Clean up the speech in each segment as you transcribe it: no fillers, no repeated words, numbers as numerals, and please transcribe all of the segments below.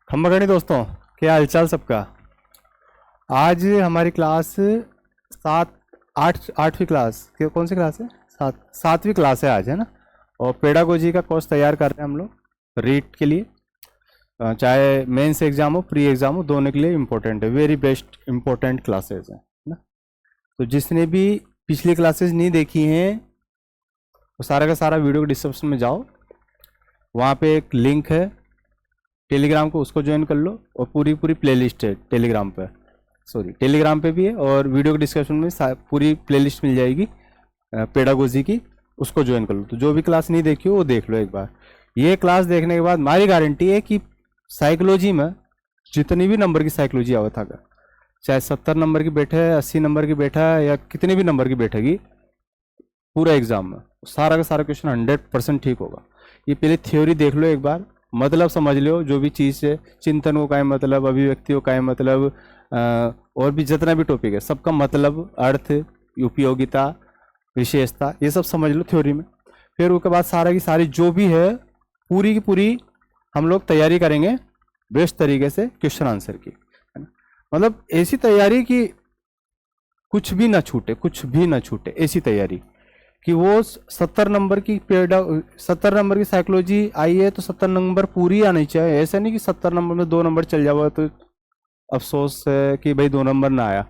खम्बगणी दोस्तों, क्या हालचाल सबका। आज हमारी क्लास सात आठ आठवीं क्लास के कौन सी क्लास है? सातवीं क्लास है आज, है ना। और पेडागोजी का कोर्स तैयार कर रहे हैं हम लोग रीट के लिए। चाहे मेंस एग्जाम हो, प्री एग्जाम हो, दोनों के लिए इम्पोर्टेंट है। वेरी बेस्ट इम्पोर्टेंट क्लासेस हैं ना। तो जिसने भी पिछली क्लासेस नहीं देखी हैं वो सारा का सारा वीडियो के डिस्क्रिप्शन में जाओ, वहाँ पे एक लिंक है टेलीग्राम को, उसको ज्वाइन कर लो। और पूरी पूरी प्लेलिस्ट है टेलीग्राम पे, सॉरी टेलीग्राम पे भी है, और वीडियो के डिस्क्रिप्शन में पूरी प्लेलिस्ट मिल जाएगी पेडागोजी की, उसको ज्वाइन कर लो। तो जो भी क्लास नहीं देखी हो वो देख लो एक बार। ये क्लास देखने के बाद हमारी गारंटी है कि साइकोलॉजी में जितनी भी नंबर की साइकोलॉजी आवत था, चाहे 70 नंबर की बैठे, 80 नंबर की बैठा है, या कितने भी नंबर की बैठेगी पूरा एग्जाम में, सारा का सारा क्वेश्चन 100% ठीक होगा। ये पहले थ्योरी देख लो एक बार, मतलब समझ लो जो भी चीज़ है, चिंतन को का है मतलब, अभिव्यक्ति को का है मतलब, और भी जितना भी टॉपिक है सबका मतलब, अर्थ, उपयोगिता, विशेषता, ये सब समझ लो थ्योरी में। फिर उसके बाद सारा की सारी जो भी है पूरी की पूरी हम लोग तैयारी करेंगे बेस्ट तरीके से क्वेश्चन आंसर की, है ना। मतलब ऐसी तैयारी कि कुछ भी ना छूटे, कुछ भी ना छूटे, ऐसी तैयारी कि वो 70 नंबर की 70 नंबर की साइकोलॉजी आई है तो 70 नंबर पूरी आनी चाहिए। ऐसा नहीं कि 70 नंबर में 2 नंबर चल जाओ तो अफसोस है कि भाई 2 नंबर ना आया।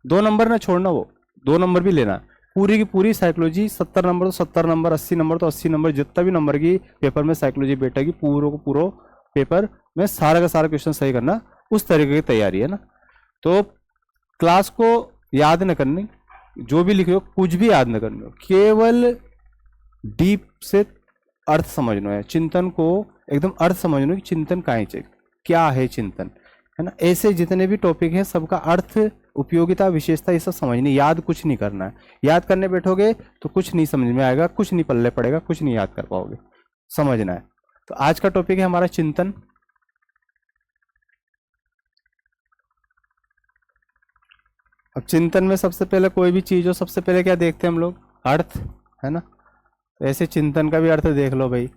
2 नंबर ना छोड़ना, वो 2 नंबर भी लेना। पूरी की पूरी साइकोलॉजी 70 नंबर तो 70 नंबर, 80 नंबर तो 80 नंबर, जितना भी नंबर की पेपर में साइकोलॉजी बैठेगी पूरा को पूरा पेपर में सारा का सारा क्वेश्चन सही करना, उस तरीके की तैयारी है ना। तो क्लास को याद न करनी, जो भी लिखे हो कुछ भी याद न करना, केवल डीप से अर्थ समझना है। चिंतन को एकदम अर्थ समझना है कि चिंतन काहे चाहिए, क्या है चिंतन, है ना। ऐसे जितने भी टॉपिक हैं सबका अर्थ, उपयोगिता, विशेषता, ये सब समझनी, याद कुछ नहीं करना है। याद करने बैठोगे तो कुछ नहीं समझ में आएगा, कुछ नहीं पल्ले पड़ेगा, कुछ नहीं याद कर पाओगे, समझना है। तो आज का टॉपिक है हमारा चिंतन। अब चिंतन में सबसे पहले कोई भी चीज हो, सबसे पहले क्या देखते हैं हम लोग? अर्थ, है ना। तो ऐसे चिंतन का भी अर्थ देख लो भाई।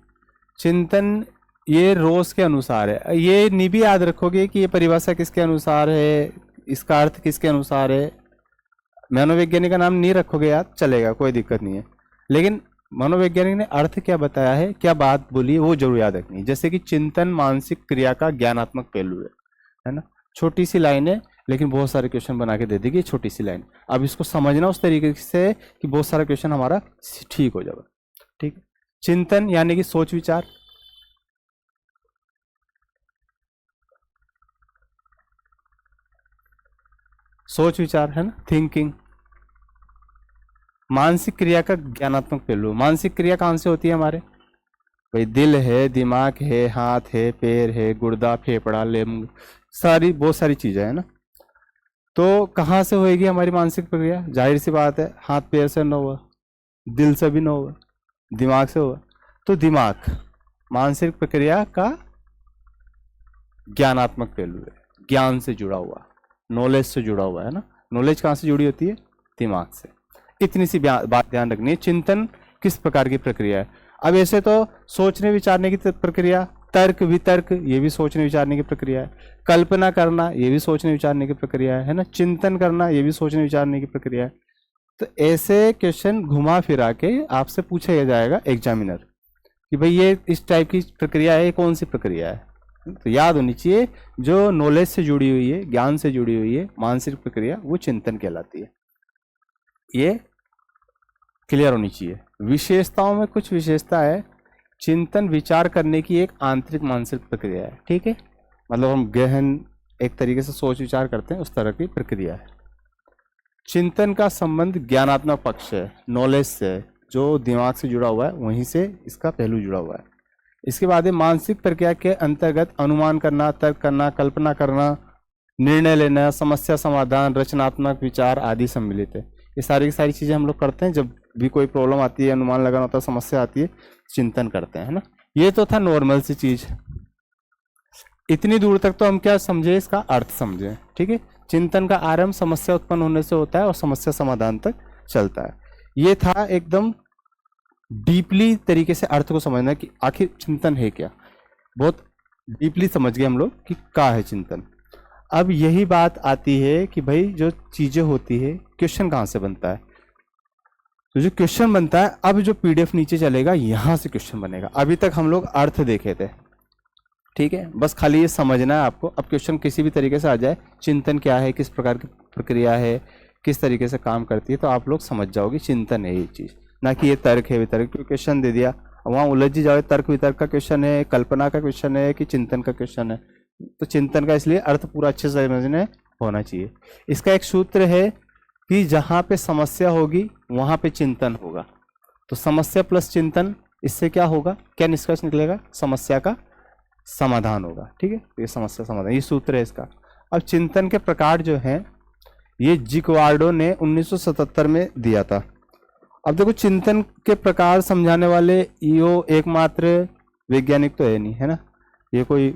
चिंतन ये रोज के अनुसार है, ये नहीं भी याद रखोगे कि ये परिभाषा किसके अनुसार है, इसका अर्थ किसके अनुसार है। मनोवैज्ञानिक का नाम नहीं रखोगे याद चलेगा, कोई दिक्कत नहीं है, लेकिन मनोवैज्ञानिक ने अर्थ क्या बताया है, क्या बात बोली है, वो जरूर याद रखनी है। जैसे कि चिंतन मानसिक क्रिया का ज्ञानात्मक पहलू है ना। छोटी सी लाइन है लेकिन बहुत सारे क्वेश्चन बना के दे देगी छोटी सी लाइन। अब इसको समझना उस तरीके से कि बहुत सारा क्वेश्चन हमारा ठीक हो जाएगा। ठीक है। चिंतन यानी कि सोच विचार, सोच विचार, है ना, थिंकिंग। मानसिक क्रिया का ज्ञानात्मक पहलू, मानसिक क्रिया कहाँ से होती है हमारे? भाई दिल है, दिमाग है, हाथ है, पैर है, गुर्दा, फेफड़ा, लिम्ब, सारी बहुत सारी चीजें है ना। तो कहाँ से होएगी हमारी मानसिक प्रक्रिया? जाहिर सी बात है हाथ पैर से ना हुआ, दिल से भी ना हुआ, दिमाग से हुआ। तो दिमाग मानसिक प्रक्रिया का ज्ञानात्मक पहलू है, ज्ञान से जुड़ा हुआ, नॉलेज से जुड़ा हुआ है ना। नॉलेज कहाँ से जुड़ी होती है? दिमाग से। इतनी सी बात ध्यान रखनी है। चिंतन किस प्रकार की प्रक्रिया है? अब ऐसे तो सोचने विचारने की प्रक्रिया, तर्क वितर्क ये भी सोचने विचारने की प्रक्रिया है, कल्पना करना ये भी सोचने विचारने की प्रक्रिया है ना, चिंतन करना ये भी सोचने विचारने की प्रक्रिया है। तो ऐसे क्वेश्चन घुमा फिरा के आपसे पूछा जाएगा एग्जामिनर कि भाई ये इस टाइप की प्रक्रिया है, ये कौन सी प्रक्रिया है। तो याद होनी चाहिए जो नॉलेज से जुड़ी हुई है, ज्ञान से जुड़ी हुई है, मानसिक प्रक्रिया, वो चिंतन कहलाती है। ये क्लियर होनी चाहिए। विशेषताओं में कुछ विशेषता है। चिंतन विचार करने की एक आंतरिक मानसिक प्रक्रिया है, ठीक है। मतलब हम गहन एक तरीके से सोच विचार करते हैं, उस तरह की प्रक्रिया है। चिंतन का संबंध ज्ञानात्मक पक्ष है, नॉलेज से, जो दिमाग से जुड़ा हुआ है वहीं से इसका पहलू जुड़ा हुआ है। इसके बाद है मानसिक प्रक्रिया के अंतर्गत अनुमान करना, तर्क करना, कल्पना करना, निर्णय लेना, समस्या समाधान, रचनात्मक विचार आदि सम्मिलित है। ये सारी की सारी चीजें हम लोग करते हैं जब भी कोई प्रॉब्लम आती है, अनुमान लगाना होता है, समस्या आती है, चिंतन करते हैं, है ना। ये तो था नॉर्मल सी चीज। इतनी दूर तक तो हम क्या समझे, इसका अर्थ समझे, ठीक है। चिंतन का आरंभ समस्या उत्पन्न होने से होता है और समस्या समाधान तक चलता है। ये था एकदम डीपली तरीके से अर्थ को समझना कि आखिर चिंतन है क्या। बहुत डीपली समझ गए हम लोग कि क्या है चिंतन। अब यही बात आती है कि भाई जो चीजें होती है, क्वेश्चन कहाँ से बनता है। तो जो क्वेश्चन बनता है, अब जो पीडीएफ नीचे चलेगा यहां से क्वेश्चन बनेगा। अभी तक हम लोग अर्थ देखे थे, ठीक है, बस खाली ये समझना है आपको। अब क्वेश्चन किसी भी तरीके से आ जाए, चिंतन क्या है, किस प्रकार की प्रक्रिया है, किस तरीके से काम करती है, तो आप लोग समझ जाओगे चिंतन है ये चीज़, ना कि ये तर्क है वितर्क। क्योंकि क्वेश्चन दे दिया, वहाँ उलझ ही जाओ, तर्क वितर्क का क्वेश्चन है, कल्पना का क्वेश्चन है कि चिंतन का क्वेश्चन है। तो चिंतन का इसलिए अर्थ पूरा अच्छे से समझने होना चाहिए। इसका एक सूत्र है कि जहाँ पे समस्या होगी वहाँ पे चिंतन होगा। तो समस्या प्लस चिंतन, इससे क्या होगा, क्या निष्कर्ष निकलेगा, समस्या का समाधान होगा। ठीक है, ये समस्या समाधान, ये सूत्र है इसका। अब चिंतन के प्रकार जो हैं, ये जिक्वार्डो ने 1977 में दिया था। अब देखो, चिंतन के प्रकार समझाने वाले यो एकमात्र वैज्ञानिक तो है नहीं, है ना, ये कोई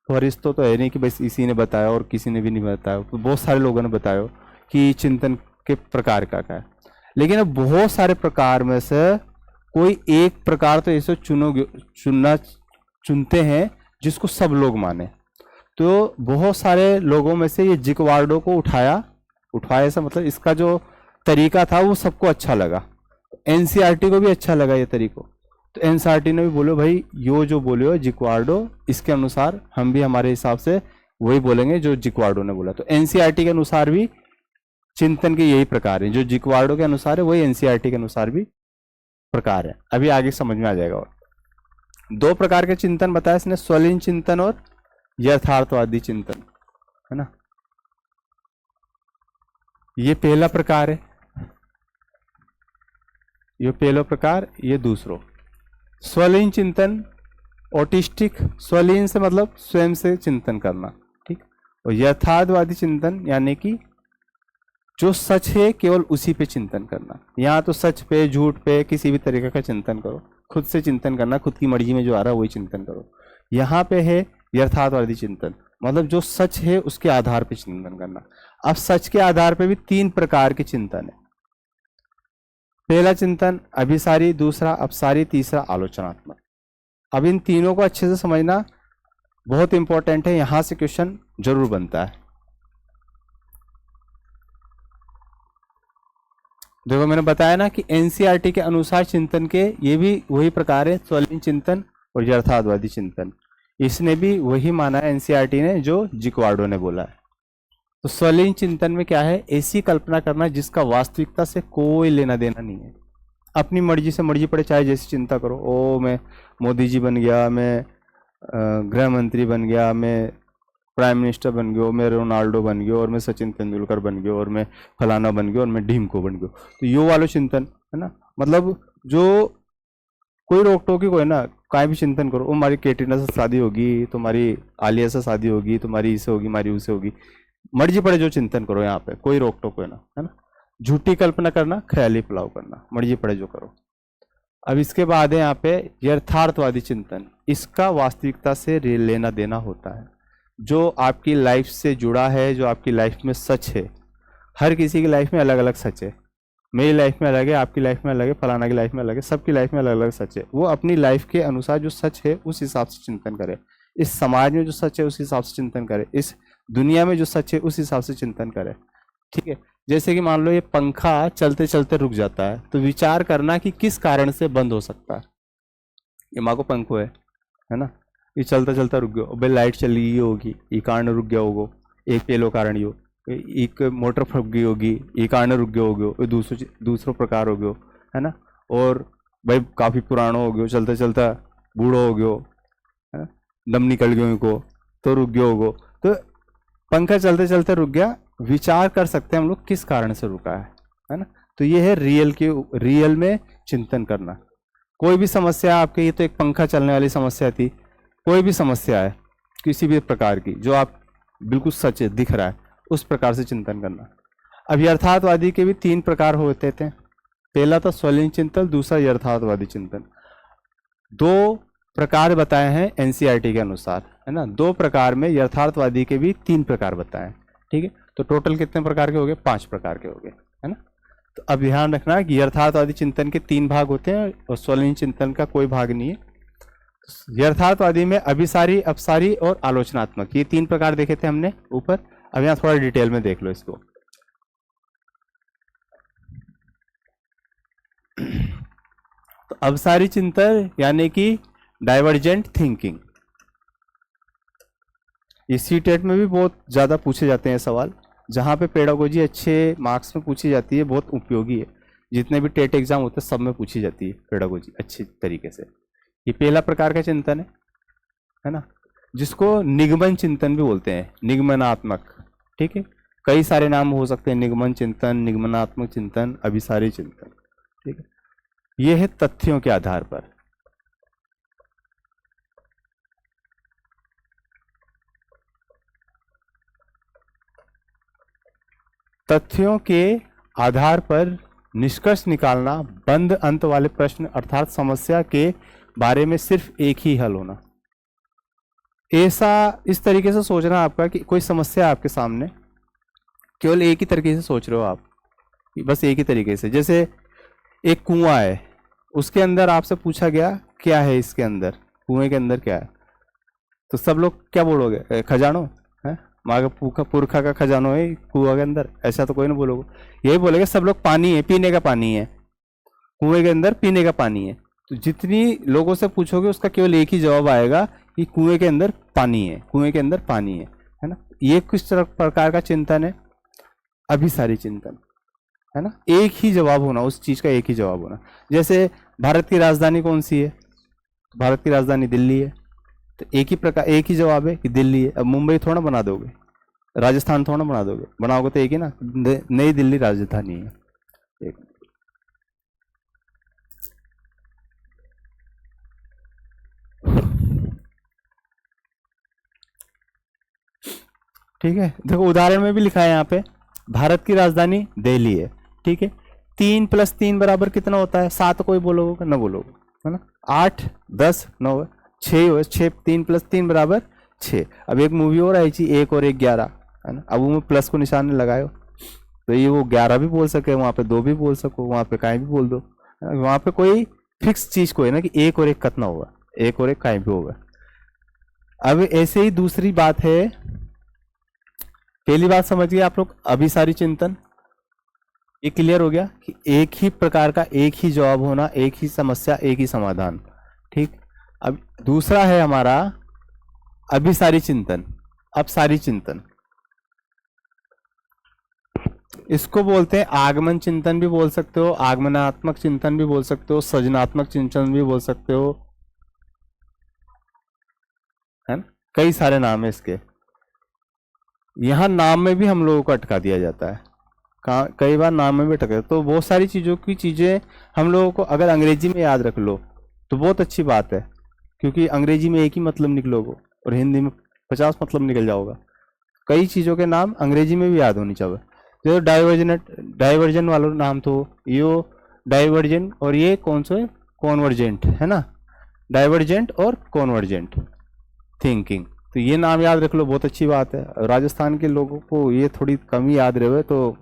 फरिश्ता तो है नहीं कि बस इसी ने बताया और किसी ने भी नहीं बताया। तो बहुत सारे लोगों ने बताया कि चिंतन के प्रकार का क्या है, लेकिन अब बहुत सारे प्रकार में से कोई एक प्रकार तो ऐसे चुनते हैं जिसको सब लोग माने। तो बहुत सारे लोगों में से ये जिक्वार्डो को उठाया ऐसा मतलब इसका जो तरीका था वो सबको अच्छा लगा। एनसीईआरटी को भी अच्छा लगा ये तरीका। तो एनसीईआरटी ने भी बोलो भाई यो जो बोले हो जिक्वार्डो, इसके अनुसार हम भी हमारे हिसाब से वही बोलेंगे जो जिक्वार्डो ने बोला। तो एनसीईआरटी के अनुसार भी चिंतन के यही प्रकार है, जो जिक्वार्डो के अनुसार है वही एनसीईआरटी के अनुसार भी प्रकार है। अभी आगे समझ में आ जाएगा। और दो प्रकार के चिंतन बताया इसने, स्वलीन चिंतन और यथार्थवादी चिंतन, है ना। ये पहला प्रकार है, ये पहला प्रकार, ये दूसरो। स्वलीन चिंतन ऑटिस्टिक, स्वलीन से मतलब स्वयं से चिंतन करना, ठीक। और यथार्थवादी चिंतन यानी कि जो सच है केवल उसी पे चिंतन करना। यहाँ तो सच पे झूठ पे किसी भी तरीके का चिंतन करो, खुद से चिंतन करना, खुद की मर्जी में जो आ रहा है वही चिंतन करो। यहाँ पे है यथार्थवादी चिंतन, मतलब जो सच है उसके आधार पे चिंतन करना। अब सच के आधार पे भी तीन प्रकार के चिंतन है। पहला चिंतन अभिसारी, दूसरा अपसारी, तीसरा आलोचनात्मक। अब इन तीनों को अच्छे से समझना बहुत इंपॉर्टेंट है, यहां से क्वेश्चन जरूर बनता है। देखो मैंने बताया ना कि एनसीईआरटी के अनुसार चिंतन के ये भी वही प्रकार है, स्वलीन चिंतन और यथार्थवादी चिंतन। इसने भी वही माना है एनसीईआरटी ने जो जिक्वार्डो ने बोला है। तो स्वलीन चिंतन में क्या है, ऐसी कल्पना करना जिसका वास्तविकता से कोई लेना देना नहीं है। अपनी मर्जी से मर्जी पड़े चाहे जैसी चिंता करो, ओ मैं मोदी जी बन गया, मैं गृह मंत्री बन गया, मैं प्राइम मिनिस्टर बन गया, मैं रोनाल्डो बन गया, और मैं सचिन तेंदुलकर बन गया, और मैं फलाना बन गया, और मैं ढीम को बन गया। तो यो वालो चिंतन है ना, मतलब जो कोई रोक टोकी कोई ना, कहीं भी चिंतन करो, हमारी कैटरीना से शादी होगी, तुम्हारी आलिया से शादी होगी, तुम्हारी इससे होगी, हमारी उससे होगी, मर्जी पड़े जो चिंतन करो, यहाँ पे कोई रोक टोक है ना, है ना। झूठी कल्पना करना, ख्याली पुलाव करना, मर्जी पड़े जो करो। अब इसके बाद है यहाँ पे यथार्थवादी चिंतन। इसका वास्तविकता से लेना देना होता है, जो आपकी लाइफ से जुड़ा है, जो आपकी लाइफ में सच है। हर किसी की लाइफ में अलग अलग सच है, मेरी लाइफ में अलग है, आपकी लाइफ में अलग है, फलाना की लाइफ में अलग है, सबकी लाइफ में अलग अलग सच है। वो अपनी लाइफ के अनुसार जो सच है उस हिसाब से चिंतन करे, इस समाज में जो सच है उस हिसाब से चिंतन करे, इस दुनिया में जो सच है उस हिसाब से चिंतन करे, ठीक है। जैसे कि मान लो ये पंखा चलते चलते रुक जाता है, तो विचार करना कि किस कारण से बंद हो सकता है। ये माँ को पंखो है ना, ये चलता चलता रुक गया, भाई लाइट चली गई होगी, ये कारण रुक गया होगा, एक पहलो कारण यो, एक मोटर फट गई होगी, ये कारण रुक गया होगा, दूसरो प्रकार हो गयो, है ना। और भाई काफ़ी पुराना हो गयो, चलता चलता बूढ़ो हो गयो, है ना, दम निकल गयो इनको, तो रुक गया होगा। तो पंखा चलते चलते रुक गया, विचार कर सकते हैं हम लोग किस कारण से रुका है ना। तो ये है रियल में चिंतन करना। कोई भी समस्या आपके, ये तो एक पंखा चलने वाली समस्या थी, कोई भी समस्या है किसी भी प्रकार की जो आप बिल्कुल सच है दिख रहा है, उस प्रकार से चिंतन करना। अब यथार्थवादी के भी तीन प्रकार होते थे, पहला था स्वलीन चिंतन, दूसरा यथार्थवादी चिंतन। दो प्रकार बताए हैं एनसीईआरटी के अनुसार, है ना। दो प्रकार में यथार्थवादी के भी तीन प्रकार बताए, ठीक है। तो टोटल कितने प्रकार के हो गए, 5 प्रकार के हो गए, है ना। तो अब ध्यान रखना कि यथार्थवादी चिंतन के 3 भाग होते हैं और स्वलीन चिंतन का कोई भाग नहीं है। यथार्थवादी में अभिसारी, अपसारी और आलोचनात्मक, ये 3 प्रकार देखे थे हमने ऊपर। अब यहाँ थोड़ा डिटेल में देख लो इसको। तो अवसारी चिंतन यानी कि डाइवर्जेंट थिंकिंग, ये सीटेट में भी बहुत ज़्यादा पूछे जाते हैं सवाल, जहाँ पे पेडागोजी अच्छे मार्क्स में पूछी जाती है, बहुत उपयोगी है। जितने भी टेट एग्जाम होते हैं सब में पूछी जाती है पेडागोजी अच्छी तरीके से। ये पहला प्रकार का चिंतन है ना, जिसको निगमन चिंतन भी बोलते हैं, निगमनात्मक। ठीक है, कई सारे नाम हो सकते हैं, निगमन चिंतन, निगमनात्मक चिंतन, अभिसारी चिंतन। ठीक है, ये है तथ्यों के आधार पर। तथ्यों के आधार पर निष्कर्ष निकालना, बंद अंत वाले प्रश्न अर्थात समस्या के बारे में सिर्फ एक ही हल होना। ऐसा इस तरीके से सोचना आपका कि कोई समस्या है आपके सामने, केवल एक ही तरीके से सोच रहे हो आप, बस एक ही तरीके से। जैसे एक कुआं है, उसके अंदर आपसे पूछा गया क्या है इसके अंदर, कुएं के अंदर क्या है, तो सब लोग क्या बोलोगे, खजानो है, माँ का पुरखा का खजानो है कुआं के अंदर, ऐसा तो कोई ना बोलोगे। यही बोलेगे सब लोग पानी है, पीने का पानी है, कुएं के अंदर पीने का पानी है। तो जितनी लोगों से पूछोगे उसका केवल एक ही जवाब आएगा कि कुएं के अंदर पानी है, कुएं के अंदर पानी है ना। ये किस तरह प्रकार का चिंतन है, अभिसारी चिंतन है ना, एक ही जवाब होना, उस चीज का एक ही जवाब होना। जैसे भारत की राजधानी कौन सी है, भारत की राजधानी दिल्ली है, तो एक ही प्रकार, एक ही जवाब है कि दिल्ली है। अब मुंबई थोड़ा बना दोगे, राजस्थान थोड़ा बना दोगे, बनाओगे तो एक ही ना, नई दिल्ली राजधानी है। एक ठीक है, देखो उदाहरण में भी लिखा है यहाँ पे, भारत की राजधानी दिल्ली है। ठीक है, 3 + 3 बराबर कितना होता है, 7 कोई बोलोगे ना, बोलोगे है ना, 8 10 9 6 हो, 6 3 + 3 बराबर 6। अब एक मूवी और आई थी 1 और 1 11 है ना, अब वो में प्लस को निशान लगाओ तो ये वो 11 भी बोल सके, वहाँ पे 2 भी बोल सको, वहाँ पे कहीं भी बोल दो, वहाँ पे कोई फिक्स चीज को है ना कि 1 और 1 कितना होगा, 1 और 1 कहीं भी होगा। अब ऐसे ही दूसरी बात है, पहली बात समझ गए आप लोग, अभिसारी चिंतन, ये क्लियर हो गया कि एक ही प्रकार का एक ही जवाब होना, एक ही समस्या एक ही समाधान। ठीक, अब दूसरा है हमारा अभिसारी चिंतन, अपसारी चिंतन। इसको बोलते हैं आगमन चिंतन भी बोल सकते हो, आगमनात्मक चिंतन भी बोल सकते हो, सृजनात्मक चिंतन भी बोल सकते हो, है ना, कई सारे नाम है इसके। यहाँ नाम में भी हम लोगों को अटका दिया जाता है, कई बार नाम में भी अटका, तो बहुत सारी चीज़ें हम लोगों को अगर अंग्रेजी में याद रख लो तो बहुत अच्छी बात है, क्योंकि अंग्रेजी में एक ही मतलब निकलोगे और हिंदी में 50 मतलब निकल जाओगा। कई चीज़ों के नाम अंग्रेजी में भी याद होनी चाहिए। जो डाइवर्जन वाला नाम तो यो डाइवर्जन, और ये कौन सा है, कॉन्वर्जेंट है ना, डाइवर्जेंट और कॉन्वर्जेंट थिंकिंग, तो ये नाम याद रख लो, बहुत अच्छी बात है। राजस्थान के लोगों को ये थोड़ी कम ही याद रहे, तो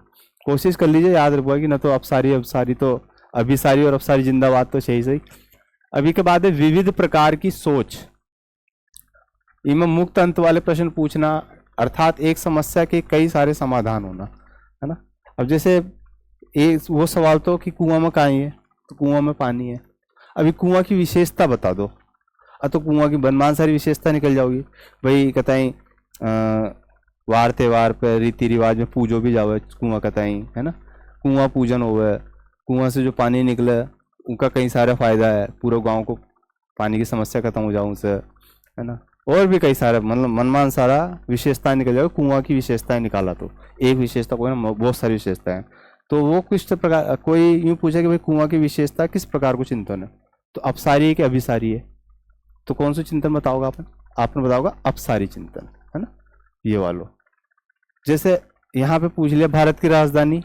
कोशिश कर लीजिए याद रखवा कि ना, तो अपसारी तो अभिसारी और अपसारी जिंदाबाद, तो सही सही। अभी के बाद है विविध प्रकार की सोच, इनमें मुक्त अंत वाले प्रश्न पूछना, अर्थात एक समस्या के कई सारे समाधान होना, है ना। अब जैसे एक वो सवाल तो कि कुआं में कहाँ है, तो कुआं में पानी है, अभी कुआं की विशेषता बता दो, तो कुआं की बनमान सारी विशेषता निकल जाओगी भाई, कतई वार त्योहार पर रीति रिवाज में पूजो भी जाओ कुआं कतई, है ना, कुआं पूजन होवे, कुआं से जो पानी निकले उनका कई सारा फायदा है, पूरे गांव को पानी की समस्या खत्म हो जाए उनसे, है ना, और भी कई सारे मतलब मनमान सारा विशेषताएं निकल जाएगा। कुआं की विशेषताएं निकाला तो एक विशेषता को ना, बहुत सारी विशेषताएं, तो वो किस प्रकार, कोई यूँ पूछे कि भाई कुआं की विशेषता किस प्रकार को चिंतन है, तो अपसारी है कि अभिसारी है, तो कौन सा चिंतन बताओगा आपने बताओगा अपसारी चिंतन, है ना, ये वालो। जैसे यहाँ पे पूछ लिया भारत की राजधानी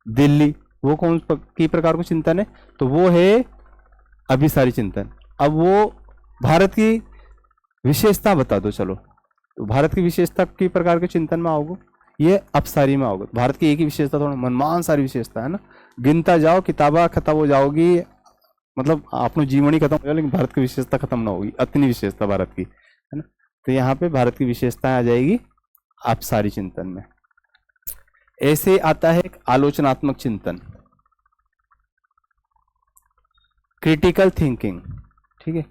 दिल्ली, वो कौन की प्रकार को चिंतन है, तो वो है अभिसारी चिंतन। अब वो भारत की विशेषता बता दो, चलो, तो भारत की विशेषता की प्रकार के चिंतन में आओगे, ये अपसारी में आओगे। भारत की एक ही विशेषता, थोड़ा मनमान सारी विशेषता है ना, गिनता जाओ, किताबा खत्म हो जाओगी, मतलब अपना जीवन ही खत्म हो जाए लेकिन भारत की विशेषता खत्म ना होगी, इतनी विशेषता भारत की, है ना। तो यहाँ पे भारत की विशेषताएं आ जाएगी अपसारी चिंतन में। ऐसे आता है एक आलोचनात्मक चिंतन, क्रिटिकल थिंकिंग, ठीक है।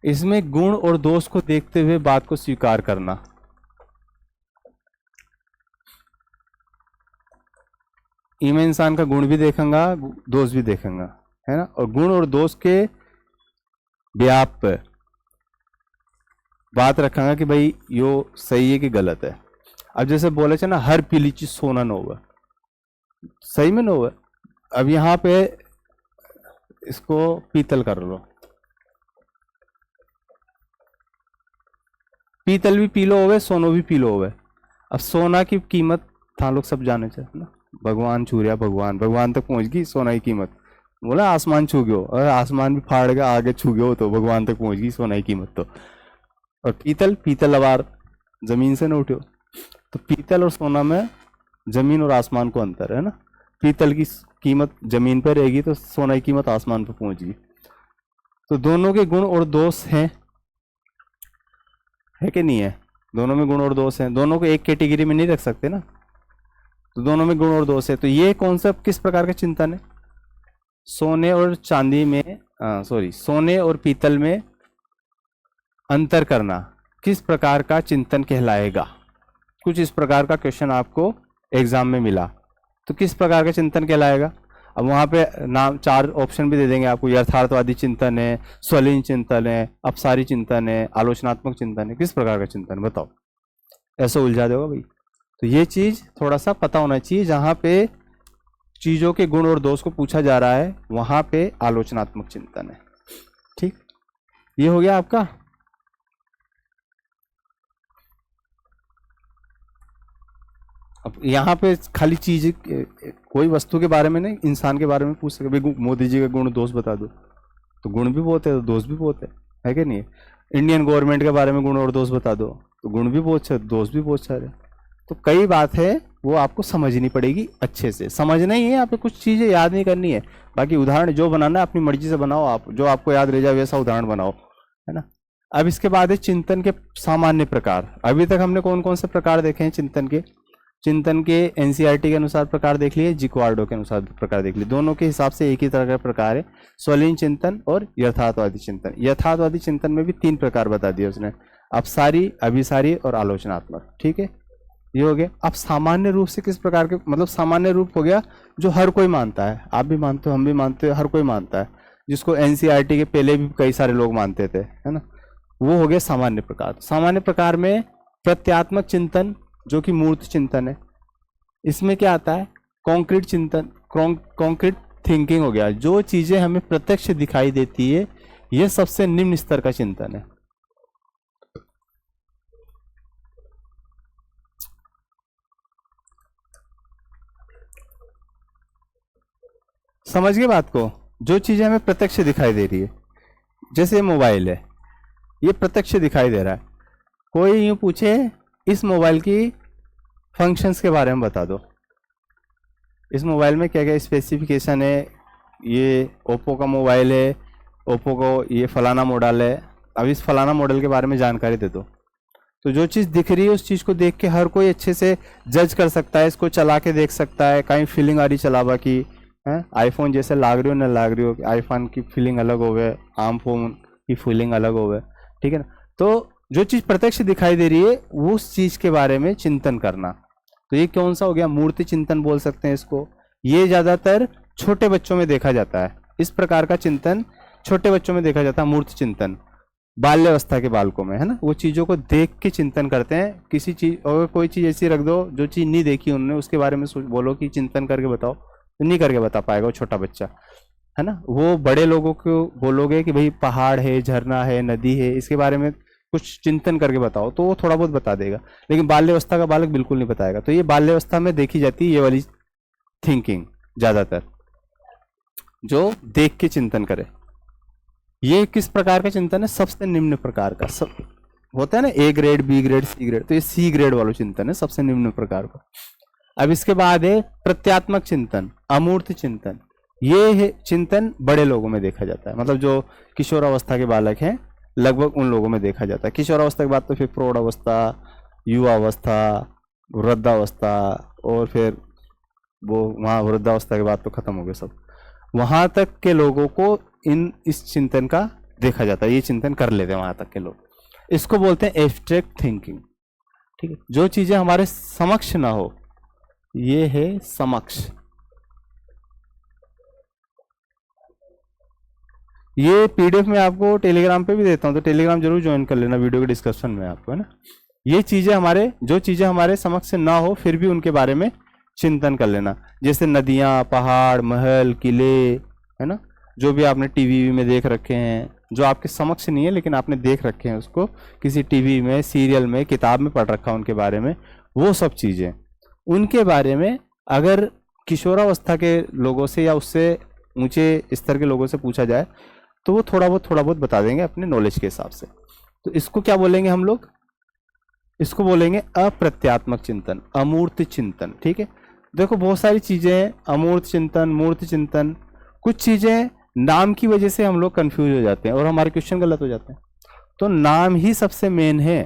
इसमें गुण और दोष को देखते हुए बात को स्वीकार करना। मैं इंसान का गुण भी देखेंगा, दोष भी देखेंगा, है ना, और गुण और दोष के व्याप पे बात रखेंगा कि भाई यो सही है कि गलत है। अब जैसे बोले थे ना, हर पीली चीज सोना न होगा, सही में न होगा। अब यहाँ पे इसको पीतल कर लो, पीतल भी पीलो होवे, सोनो भी पीलो होवे। अब सोना की कीमत था लोग सब जाने चाहिए ना, भगवान छू रहा, भगवान तक पहुंच गई सोना की कीमत। बोला आसमान छू गयो, और आसमान भी फाड़ गया आगे छू गयो तो भगवान तक पहुंच गई सोना की कीमत तो। और पीतल अवार जमीन से न उठो। तो पीतल और सोना में जमीन और आसमान को अंतर है ना। पीतल की कीमत जमीन पर रहेगी तो सोना की कीमत आसमान पर पहुंचगी। तो दोनों के गुण और दोष हैं, है कि नहीं है? दोनों में गुण और दोष हैं, दोनों को एक कैटेगरी में नहीं रख सकते ना। तो दोनों में गुण और दोष है। तो ये कॉन्सेप्ट किस प्रकार का चिंतन है? सोने और चांदी में सोने और पीतल में अंतर करना किस प्रकार का चिंतन कहलाएगा? कुछ इस प्रकार का क्वेश्चन आपको एग्जाम में मिला तो किस प्रकार का चिंतन कहलाएगा? अब वहां पे नाम 4 ऑप्शन भी दे देंगे आपको, यथार्थवादी चिंतन है, स्वलीन चिंतन है, अपसारी चिंतन है, आलोचनात्मक चिंतन है। किस प्रकार का चिंतन बताओ? ऐसा उलझा देगा भाई। तो ये चीज थोड़ा सा पता होना चाहिए। जहां पे चीजों के गुण और दोष को पूछा जा रहा है वहां पे आलोचनात्मक चिंतन है। ठीक, ये हो गया आपका। अब यहाँ पे खाली चीज कोई वस्तु के बारे में नहीं, इंसान के बारे में पूछ सके। भाई मोदी जी का गुण दोष बता दो, तो गुण भी बहुत है तो दोष भी बहुत है कि नहीं? इंडियन गवर्नमेंट के बारे में गुण और दोष बता दो, तो गुण भी बहुत है, दोष भी बहुत सारे। तो कई बात है वो आपको समझनी पड़ेगी, अच्छे से समझना ही है। यहाँ पे कुछ चीजें याद नहीं करनी है, बाकी उदाहरण जो बनाना है अपनी मर्जी से बनाओ, आप जो आपको याद रह जाए वैसा उदाहरण बनाओ, है ना। अब इसके बाद है चिंतन के सामान्य प्रकार। अभी तक हमने कौन कौन से प्रकार देखे हैं चिंतन के? चिंतन के एनसीईआरटी के अनुसार प्रकार देख लिए, जिक्वार्डो के अनुसार प्रकार देख लिए। दोनों के हिसाब से एक ही तरह का प्रकार है, स्वलीन चिंतन और यथार्थवादी चिंतन। यथार्थवादी चिंतन में भी 3 प्रकार बता दिए उसने, अपसारी, अभिसारी और आलोचनात्मक। ठीक है, ये हो गया। अब सामान्य रूप से किस प्रकार के, मतलब सामान्य रूप हो गया जो हर कोई मानता है, आप भी मानते हो, हम भी मानते हो, हर कोई मानता है, जिसको एनसीईआरटी के पहले भी कई सारे लोग मानते थे, है ना। वो हो गया सामान्य प्रकार। सामान्य प्रकार में प्रत्यात्मक चिंतन जो कि मूर्त चिंतन है, इसमें क्या आता है? कॉन्क्रीट चिंतन, कॉन्क्रीट थिंकिंग हो गया। जो चीजें हमें प्रत्यक्ष दिखाई देती है, यह सबसे निम्न स्तर का चिंतन है। समझ गए बात को? जो चीजें हमें प्रत्यक्ष दिखाई दे रही है, जैसे मोबाइल है, ये प्रत्यक्ष दिखाई दे रहा है। कोई यूं पूछे इस मोबाइल की फंक्शंस के बारे में बता दो, इस मोबाइल में क्या क्या स्पेसिफिकेशन है, ये ओप्पो का मोबाइल है, ओप्पो को ये फलाना मॉडल है, अब इस फलाना मॉडल के बारे में जानकारी दे दो। तो जो चीज़ दिख रही है उस चीज़ को देख के हर कोई अच्छे से जज कर सकता है, इसको चला के देख सकता है, कहीं फीलिंग आ रही चलावा की, है आईफोन जैसे लाग रही हो न लाग रही हो, आईफोन की फीलिंग अलग होवे, आम फोन की फीलिंग अलग होवे, ठीक है ना। तो जो चीज़ प्रत्यक्ष दिखाई दे रही है वो उस चीज़ के बारे में चिंतन करना, तो ये कौन सा हो गया? मूर्ति चिंतन बोल सकते हैं इसको। ये ज़्यादातर छोटे बच्चों में देखा जाता है, इस प्रकार का चिंतन छोटे बच्चों में देखा जाता है, मूर्ति चिंतन। बाल्यावस्था के बालकों में, है ना, वो चीज़ों को देख के चिंतन करते हैं। किसी चीज़, और कोई चीज़ ऐसी रख दो जो चीज़ नहीं देखी उन्होंने, उसके बारे में बोलो कि चिंतन करके बताओ, तो नहीं करके बता पाएगा वो छोटा बच्चा, है ना। वो बड़े लोगों को बोलोगे कि भाई पहाड़ है, झरना है, नदी है, इसके बारे में कुछ चिंतन करके बताओ, तो वो थोड़ा बहुत बता देगा, लेकिन बाल्यावस्था का बालक बिल्कुल नहीं बताएगा। तो ये बाल्यावस्था में देखी जाती है ये वाली थिंकिंग ज़्यादातर, जो देख के चिंतन करे। ये किस प्रकार का चिंतन है? सबसे निम्न प्रकार का। सब होता है ना, A grade, B grade, C grade, तो ये सी ग्रेड वाला चिंतन है, सबसे निम्न प्रकार का। अब इसके बाद है प्रत्यात्मक चिंतन, अमूर्त चिंतन। ये है चिंतन बड़े लोगों में देखा जाता है, मतलब जो किशोरावस्था के बालक हैं लगभग उन लोगों में देखा जाता है। किशोरावस्था के बाद तो फिर प्रौढ़ावस्था, युवावस्था, वृद्धावस्था, और फिर वो वहाँ वृद्धावस्था के बाद तो खत्म हो गए सब, वहाँ तक के लोगों को इस चिंतन का देखा जाता है, ये चिंतन कर लेते हैं वहाँ तक के लोग। इसको बोलते हैं एब्स्ट्रैक्ट थिंकिंग। ठीक है, जो चीजें हमारे समक्ष ना हो, ये है समक्ष। ये पीडीएफ में आपको टेलीग्राम पे भी देता हूँ, तो टेलीग्राम जरूर ज्वाइन कर लेना वीडियो के डिस्क्रिप्शन में आपको, है ना। ये चीजें जो चीजें हमारे समक्ष ना हो फिर भी उनके बारे में चिंतन कर लेना, जैसे नदियाँ, पहाड़, महल, किले, है ना, जो भी आपने टीवी में देख रखे हैं, जो आपके समक्ष नहीं है लेकिन आपने देख रखे हैं उसको किसी टीवी में, सीरियल में, किताब में पढ़ रखा उनके बारे में, वो सब चीजें उनके बारे में अगर किशोरावस्था के लोगों से या उससे ऊंचे स्तर के लोगों से पूछा जाए तो वो थोड़ा बहुत बता देंगे अपने नॉलेज के हिसाब से। तो इसको क्या बोलेंगे हम लोग, इसको बोलेंगे अप्रत्यात्मक चिंतन, अमूर्त चिंतन। ठीक है, देखो बहुत सारी चीजें हैं, अमूर्त चिंतन, मूर्त चिंतन, कुछ चीजें नाम की वजह से हम लोग कंफ्यूज हो जाते हैं और हमारे क्वेश्चन गलत हो जाते हैं। तो नाम ही सबसे मेन है,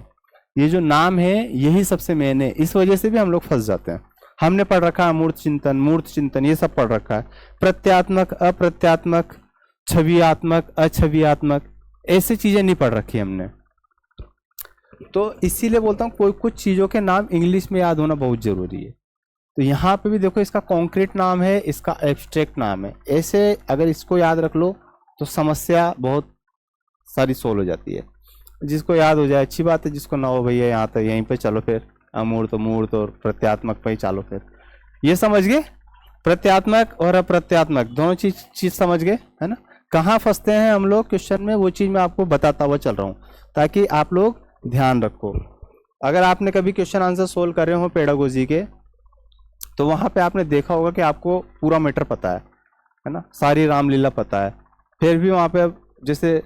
ये जो नाम है यही सबसे मेन है, इस वजह से भी हम लोग फंस जाते हैं। हमने पढ़ रखा है अमूर्त चिंतन, मूर्त चिंतन, ये सब पढ़ रखा है, प्रत्यात्मक, अप्रत्यात्मक, छवियात्मक, अछवियात्मक, ऐसी चीजें नहीं पढ़ रखी हमने। तो इसीलिए बोलता हूँ कोई कुछ चीजों के नाम इंग्लिश में याद होना बहुत जरूरी है। तो यहाँ पे भी देखो इसका कॉन्क्रीट नाम है, इसका एब्स्ट्रैक्ट नाम है, ऐसे अगर इसको याद रख लो तो समस्या बहुत सारी सोल्व हो जाती है। जिसको याद हो जाए अच्छी बात है, जिसको ना हो भैया यहाँ तक यहीं पे चलो, फिर अमूर्त, मूर्त और प्रत्यात्मक पे ही चलो। फिर ये समझ गए, प्रत्यात्मक और अप्रत्यात्मक दोनों चीज समझ गए, है ना। कहाँ फंसते हैं हम लोग क्वेश्चन में, वो चीज मैं आपको बताता हुआ चल रहा हूँ ताकि आप लोग ध्यान रखो। अगर आपने कभी क्वेश्चन आंसर सोल्व कर रहे हो पेडागोजी के, तो वहां पे आपने देखा होगा कि आपको पूरा मैटर पता है ना, सारी रामलीला पता है, फिर भी वहां पे जैसे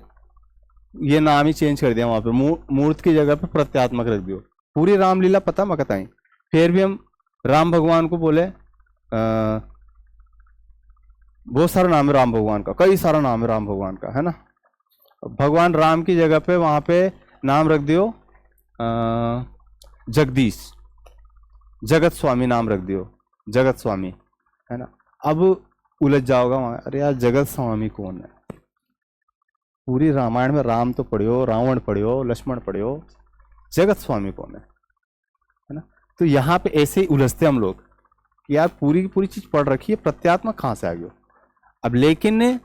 ये नाम ही चेंज कर दिया, वहां पे मूर्त की जगह पे प्रत्यात्मक रख दियो। पूरी रामलीला पता मकताई, फिर भी हम राम भगवान को बोले, बहुत सारा नाम है राम भगवान का, कई सारा नाम है राम भगवान का, है ना। भगवान राम की जगह पे वहां पे नाम रख दियो जगदीश, जगत स्वामी नाम रख दियो, जगत स्वामी, है ना। अब उलझ जाओगा वहां, अरे यार जगत स्वामी कौन है? पूरी रामायण में राम तो पढ़ियो, रावण पढ़ियो, लक्ष्मण पढ़ियो, जगत स्वामी कौन है ना। तो यहाँ पे ऐसे ही उलझते हम लोग कि यार पूरी की पूरी चीज पढ़ रखी है, प्रत्यात्मक कहाँ से आ गया। अब लेकिन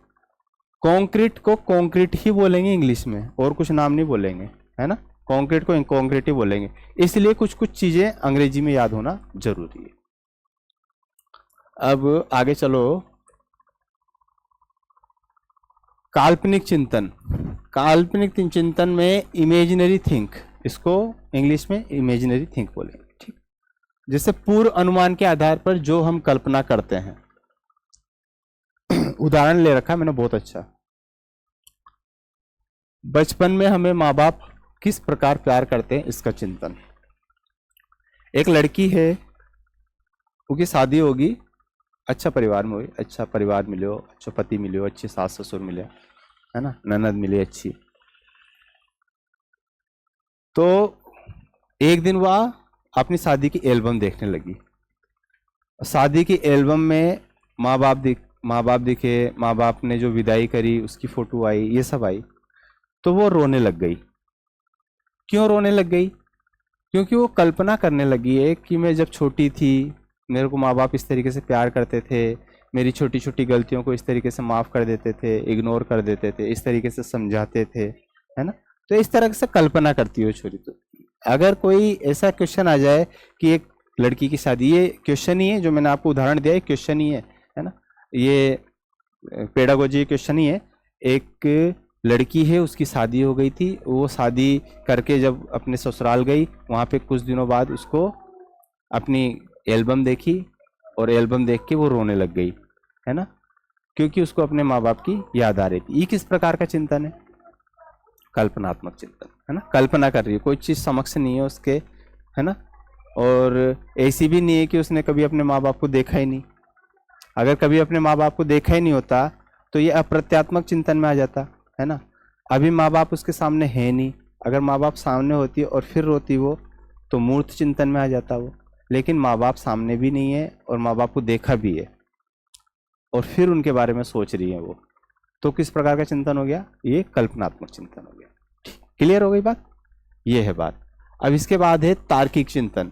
कॉन्क्रीट को कॉन्क्रीट ही बोलेंगे इंग्लिश में, और कुछ नाम नहीं बोलेंगे, है ना। कॉन्क्रीट को इनकॉन्क्रीट ही बोलेंगे, इसलिए कुछ कुछ चीजें अंग्रेजी में याद होना जरूरी है। अब आगे चलो, काल्पनिक चिंतन। काल्पनिक चिंतन में इमेजिनरी थिंक, इसको इंग्लिश में इमेजिनरी थिंक बोलेंगे। ठीक, जैसे पूर्व अनुमान के आधार पर जो हम कल्पना करते हैं। उदाहरण ले रखा मैंने बहुत अच्छा, बचपन में हमें माँ बाप किस प्रकार प्यार करते हैं इसका चिंतन। एक लड़की है, उसकी शादी होगी, अच्छा परिवार में हुई, अच्छा परिवार मिलो, अच्छा पति मिलो, अच्छे सास ससुर मिले, है ना, ननद मिली अच्छी। तो एक दिन वह अपनी शादी की एल्बम देखने लगी। शादी की एल्बम में माँ बाप दिखे, माँ बाप ने जो विदाई करी उसकी फोटो आई, ये सब आई, तो वो रोने लग गई। क्यों रोने लग गई? क्योंकि वो कल्पना करने लगी है कि मैं जब छोटी थी मेरे को माँ बाप इस तरीके से प्यार करते थे, मेरी छोटी छोटी गलतियों को इस तरीके से माफ़ कर देते थे, इग्नोर कर देते थे, इस तरीके से समझाते थे, है ना। तो इस तरह से कल्पना करती हो छोरी। तो अगर कोई ऐसा क्वेश्चन आ जाए कि एक लड़की की शादी, ये क्वेश्चन ही है जो मैंने आपको उदाहरण दिया, एक क्वेश्चन ही है ना, ये पेडागोजी क्वेश्चन ही है। एक लड़की है, उसकी शादी हो गई थी, वो शादी करके जब अपने ससुराल गई, वहाँ पे कुछ दिनों बाद उसको अपनी एल्बम देखी और एल्बम देख के वो रोने लग गई, है ना, क्योंकि उसको अपने माँ बाप की याद आ रही थी। ये किस प्रकार का चिंतन है? कल्पनात्मक चिंतन, है ना। कल्पना कर रही है, कोई चीज़ समक्ष नहीं है उसके, है ना, और ऐसी भी नहीं है कि उसने कभी अपने माँ बाप को देखा ही नहीं, अगर कभी अपने माँ बाप को देखा ही नहीं होता तो ये अप्रत्यात्मक चिंतन में आ जाता है ना। अभी माँ बाप उसके सामने है नहीं, अगर माँ बाप सामने होती और फिर रोती वो, तो मूर्त चिंतन में आ जाता वो। लेकिन माँ बाप सामने भी नहीं है और माँ बाप को देखा भी है और फिर उनके बारे में सोच रही है वो, तो किस प्रकार का चिंतन हो गया? ये कल्पनात्मक चिंतन हो गया। क्लियर हो गई बात? ये है बात। अब इसके बाद है तार्किक चिंतन,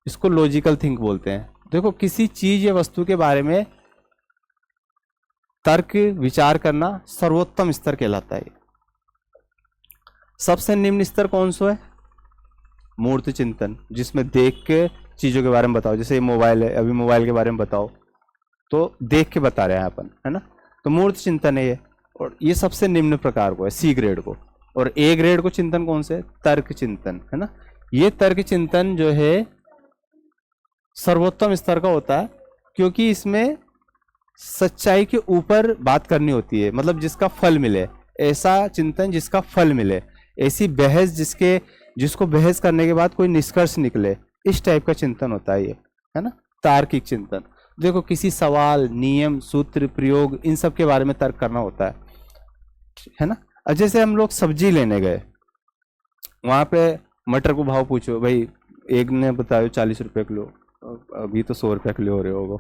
इसको लॉजिकल थिंक बोलते हैं। देखो, किसी चीज या वस्तु के बारे में तर्क विचार करना सर्वोत्तम स्तर कहलाता है। सबसे निम्न स्तर कौन सा है? मूर्त चिंतन, जिसमें देख के चीजों के बारे में बताओ। जैसे ये मोबाइल है, अभी मोबाइल के बारे में बताओ तो देख के बता रहे हैं अपन, है ना। तो मूर्त चिंतन है ये, और ये सबसे निम्न प्रकार को है, सी ग्रेड को। और ए ग्रेड को चिंतन कौन से? तर्क चिंतन, है ना। ये तर्क चिंतन जो है सर्वोत्तम स्तर का होता है, क्योंकि इसमें सच्चाई के ऊपर बात करनी होती है, मतलब जिसका फल मिले, ऐसा चिंतन जिसका फल मिले, ऐसी बहस जिसको बहस करने के बाद कोई निष्कर्ष निकले, इस टाइप का चिंतन होता है ये, है ना, तार्किक चिंतन। देखो, किसी सवाल, नियम, सूत्र, प्रयोग, इन सब के बारे में तर्क करना होता है ना। अब जैसे हम लोग सब्जी लेने गए, वहां पे मटर को भाव पूछो, भाई एक ने बताया 40 रुपए किलो, अभी तो 100 रुपये किलो हो रहे होगा,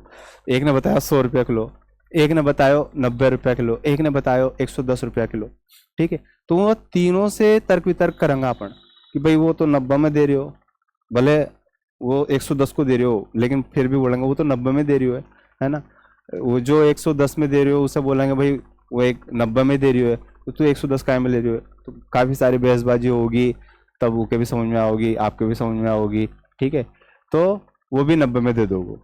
एक ने बताया 100 रुपये किलो, एक ने बताया 90 रुपये किलो, एक ने बताया 110 रुपया किलो। ठीक है, तो वो तीनों से तर्क वितर्क करेंगे अपन कि भाई वो तो 90 में दे रहे हो, भले वो 110 को दे रहे हो, लेकिन फिर भी बोलेंगे वो तो 90 में दे रही हो, है ना। वो जो 110 में दे रहे हो उसे बोलेंगे भाई वो 90 में दे रही है, तो तू 110 काय में ले रही हो। तो काफ़ी सारी बहसबाजी होगी, तब वो के भी समझ में आओगी, आपके भी समझ में आओगी। ठीक है, तो वो भी 90 में दे दोगे,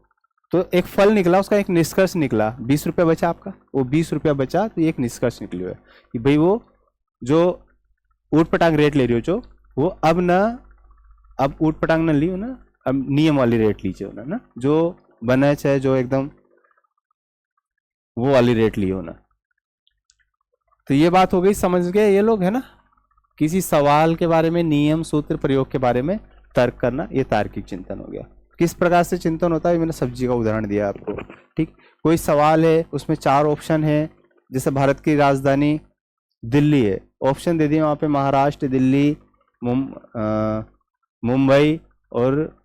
तो एक फल निकला, उसका एक निष्कर्ष निकला। 20 रुपया बचा आपका, वो 20 रुपया बचा, तो एक निष्कर्ष निकली है कि भाई वो जो ऊट पटांग रेट ले रही हो जो, वो अब ऊट पटांग न ली हो ना, अब नियम वाली रेट लीजिए ना, जो बना चाहे जो एकदम वो वाली रेट ली हो ना। तो ये बात हो गई, समझ गए ये लोग, है ना। किसी सवाल के बारे में नियम, सूत्र, प्रयोग के बारे में तर्क करना, ये तार्किक चिंतन हो गया। किस प्रकार से चिंतन होता है, मैंने सब्जी का उदाहरण दिया आपको। ठीक, कोई सवाल है, उसमें 4 ऑप्शन है। जैसे भारत की राजधानी दिल्ली है, ऑप्शन दे दिए वहाँ पे महाराष्ट्र, दिल्ली, मुंबई और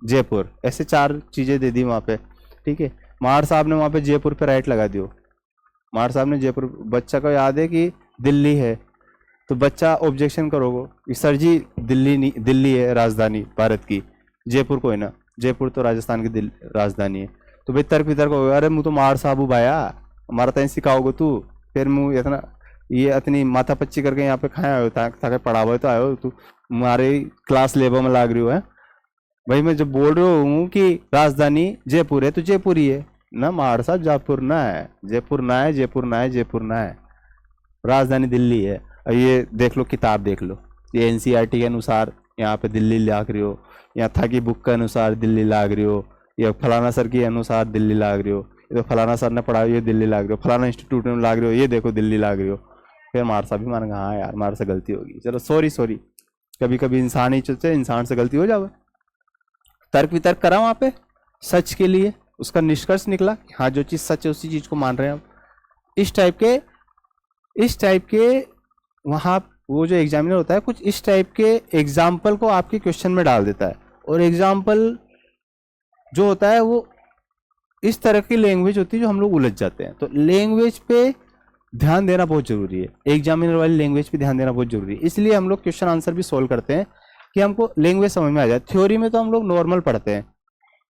जयपुर, ऐसे 4 चीज़ें दे दी वहाँ पे। ठीक है, मार साहब ने वहाँ पे जयपुर पे राइट लगा दियो। मार साहब ने जयपुर, बच्चा को याद है कि दिल्ली है, तो बच्चा ऑब्जेक्शन करोगे, सर जी दिल्ली है राजधानी भारत की, जयपुर को है ना, जयपुर तो राजस्थान की राजधानी है। तो भाई तर्क वितर्क होगा, अरे मुँह तो मार साहब भाया, हमारा तय सिखाओगे तू, फिर मुँह इतना ये इतनी माथा पच्ची करके यहाँ पे खाया हो, ताकि पढ़ावे तो आयो तू, हमारे क्लास लेवल में लाग रही हो है। भाई मैं जब बोल रहा हूँ कि राजधानी जयपुर है, तो जयपुर ही है ना मार साहब, जयपुर ना है, जयपुर ना है, जयपुर ना है, जयपुर ना है, राजधानी दिल्ली है। और ये देख लो, किताब देख लो, ये एनसीईआरटी के अनुसार यहाँ पे दिल्ली लाग रही हो, या था कि बुक के अनुसार दिल्ली लाग रही हो, या फलाना सर के अनुसार दिल्ली लाग रही हो, ये तो फलाना सर ने पढ़ाई, ये दिल्ली लाग रही हो, फलाना इंस्टीट्यूट में लाग रही हो, ये देखो दिल्ली लाग रही हो। फिर मार साहब भी मानेंगे, हाँ यार मार से गलती होगी, चलो सॉरी, कभी कभी इंसान ही चलते, इंसान से गलती हो जाए। तर्क वितर्क करा वहाँ पे सच के लिए, उसका निष्कर्ष निकला कि हाँ जो चीज़ सच है उसी चीज़ को मान रहे हैं हम। इस टाइप के वहाँ वो जो एग्जामिनर होता है, कुछ इस टाइप के एग्जाम्पल को आपके क्वेश्चन में डाल देता है। और एग्जाम्पल जो होता है वो इस तरह की लैंग्वेज होती है जो हम लोग उलझ जाते हैं। तो लैंग्वेज पे ध्यान देना बहुत जरूरी है, एग्जामिनर वाली लैंग्वेज पे ध्यान देना बहुत जरूरी है। इसलिए हम लोग क्वेश्चन आंसर भी सोल्व करते हैं कि हमको लैंग्वेज समझ में आ जाए। थ्योरी में तो हम लोग नॉर्मल पढ़ते हैं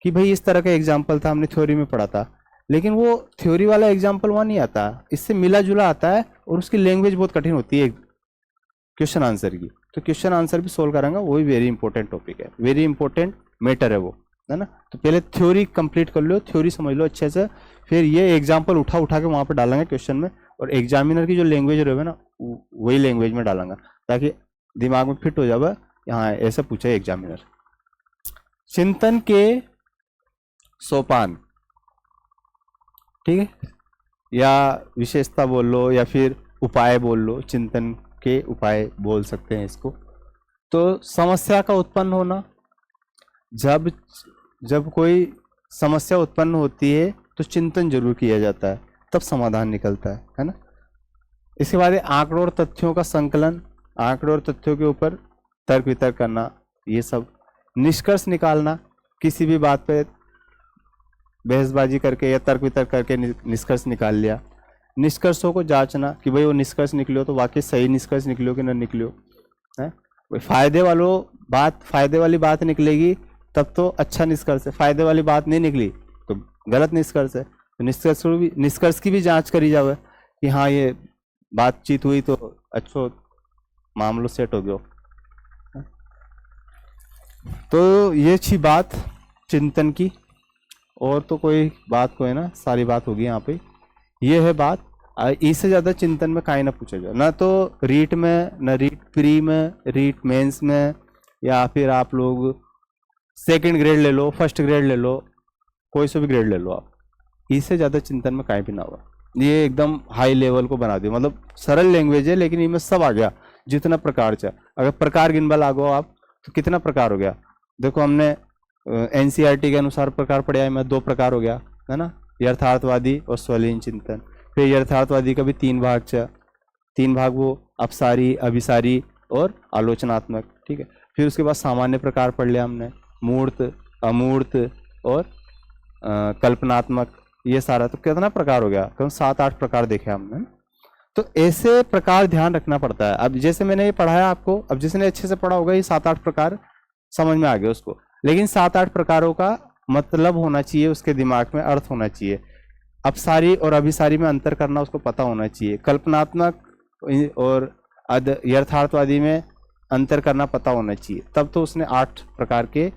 कि भाई इस तरह का एग्जाम्पल था, हमने थ्योरी में पढ़ा था, लेकिन वो थ्योरी वाला एग्जाम्पल वहाँ नहीं आता, इससे मिला जुला आता है और उसकी लैंग्वेज बहुत कठिन होती है क्वेश्चन आंसर की। तो क्वेश्चन आंसर भी सोल्व करांगा, वो भी वेरी इंपॉर्टेंट टॉपिक है, वेरी इंपॉर्टेंट मैटर है वो, है ना। तो पहले थ्योरी कंप्लीट कर लो, थ्योरी समझ लो अच्छे से, फिर ये एग्जाम्पल उठा के वहाँ पर डालेंगे क्वेश्चन में, और एग्जामिनर की जो लैंग्वेज रहेगा ना वही लैंग्वेज में डालेंगे, ताकि दिमाग में फिट हो जाए, हाँ ऐसा पूछा है एग्जामिनर। चिंतन के सोपान, ठीक है, या विशेषता बोल लो या फिर उपाय बोल लो, चिंतन के उपाय बोल सकते हैं इसको। तो समस्या का उत्पन्न होना, जब कोई समस्या उत्पन्न होती है तो चिंतन जरूर किया जाता है, तब समाधान निकलता है ना। इसके बाद आंकड़ों और तथ्यों का संकलन, आंकड़ों और तथ्यों के ऊपर तर्क वितर्क करना, ये सब। निष्कर्ष निकालना, किसी भी बात पे बहसबाजी करके या तर्क वितर्क करके निष्कर्ष निकाल लिया। निष्कर्षों को जांचना कि भाई वो निष्कर्ष निकलो तो वाकई सही निष्कर्ष निकलो कि ना निकलो है। फायदे वाली बात निकलेगी तब तो अच्छा निष्कर्ष है, फायदे वाली बात नहीं निकली तो गलत निष्कर्ष है। तो निष्कर्ष की भी जांच करी जावे कि हाँ ये बातचीत हुई तो अच्छो मामलो सेट हो गयो। तो ये अच्छी बात चिंतन की। और तो कोई बात कोई ना, सारी बात होगी यहाँ पे। ये है बात, इससे ज़्यादा चिंतन में काहे ना पूछा जाए, ना तो रीट में, ना रीट प्री में, रीट मेंस में, या फिर आप लोग सेकंड ग्रेड ले लो, फर्स्ट ग्रेड ले लो, कोई सा भी ग्रेड ले लो आप, इससे ज़्यादा चिंतन में काहे भी ना हुआ। ये एकदम हाई लेवल को बना दिया, मतलब सरल लैंग्वेज है लेकिन इनमें सब आ गया जितना प्रकार चाहे। अगर प्रकार गिनबा लागो आप तो कितना प्रकार हो गया। देखो हमने एनसीईआरटी के अनुसार प्रकार पढ़ा है, मैं 2 प्रकार हो गया है ना, यथार्थवादी और स्वलीन चिंतन। फिर यथार्थवादी का भी 3 भाग चा, 3 भाग वो अपसारी, अभिसारी और आलोचनात्मक, ठीक है। फिर उसके बाद सामान्य प्रकार पढ़ लिया हमने, मूर्त, अमूर्त और कल्पनात्मक, ये सारा। तो कितना प्रकार हो गया, कम 7-8 प्रकार देखे हमने। तो ऐसे प्रकार ध्यान रखना पड़ता है। अब जैसे मैंने ये पढ़ाया आपको, अब जिसने अच्छे से पढ़ा होगा ये 7-8 प्रकार समझ में आ गया उसको, लेकिन 7-8 प्रकारों का मतलब होना चाहिए उसके दिमाग में, अर्थ होना चाहिए। अपसारी और अभिसारी में अंतर करना उसको पता होना चाहिए। कल्पनात्मक और यथार्थवादी में अंतर करना पता होना चाहिए, तब तो उसने 8 प्रकार के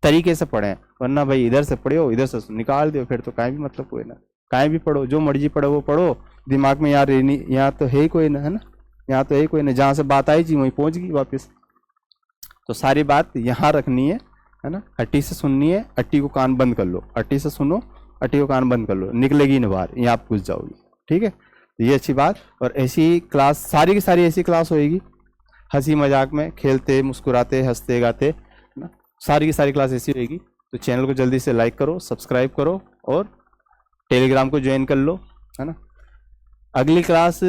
तरीके से पढ़े। वरना भाई इधर से पढ़ो इधर से निकाल दो, फिर तो कहीं भी मतलब कोई ना, कहीं भी पढ़ो, जो मर्जी पढ़ो वो पढ़ो, दिमाग में यार यहाँ तो है ही कोई ना, है ना, यहाँ तो है ही कोई ना, जहाँ से बात आई थी वहीं पहुँच गई वापस। तो सारी बात यहाँ रखनी है ना, अट्टी से सुननी है, अट्टी को कान बंद कर लो, अट्टी से सुनो, अट्टी को कान बंद कर लो, निकलेगी नहीं बाहर, यहाँ आप घुस जाओगी, ठीक है। ये अच्छी बात। और ऐसी क्लास सारी की सारी ऐसी क्लास होएगी, हंसी मजाक में, खेलते मुस्कुराते हंसते गाते ना, सारी की सारी क्लास ऐसी होएगी। तो चैनल को जल्दी से लाइक करो, सब्सक्राइब करो और टेलीग्राम को ज्वाइन कर लो, है ना। अगली क्लास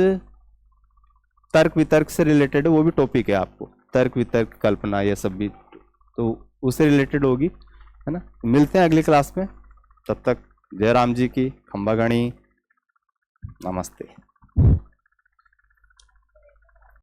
तर्क वितर्क से रिलेटेड है, वो भी टॉपिक है आपको, तर्क वितर्क कल्पना, ये सब भी तो उससे रिलेटेड होगी, है ना। मिलते हैं अगली क्लास में, तब तक जय राम जी की, खंबा गणी, नमस्ते।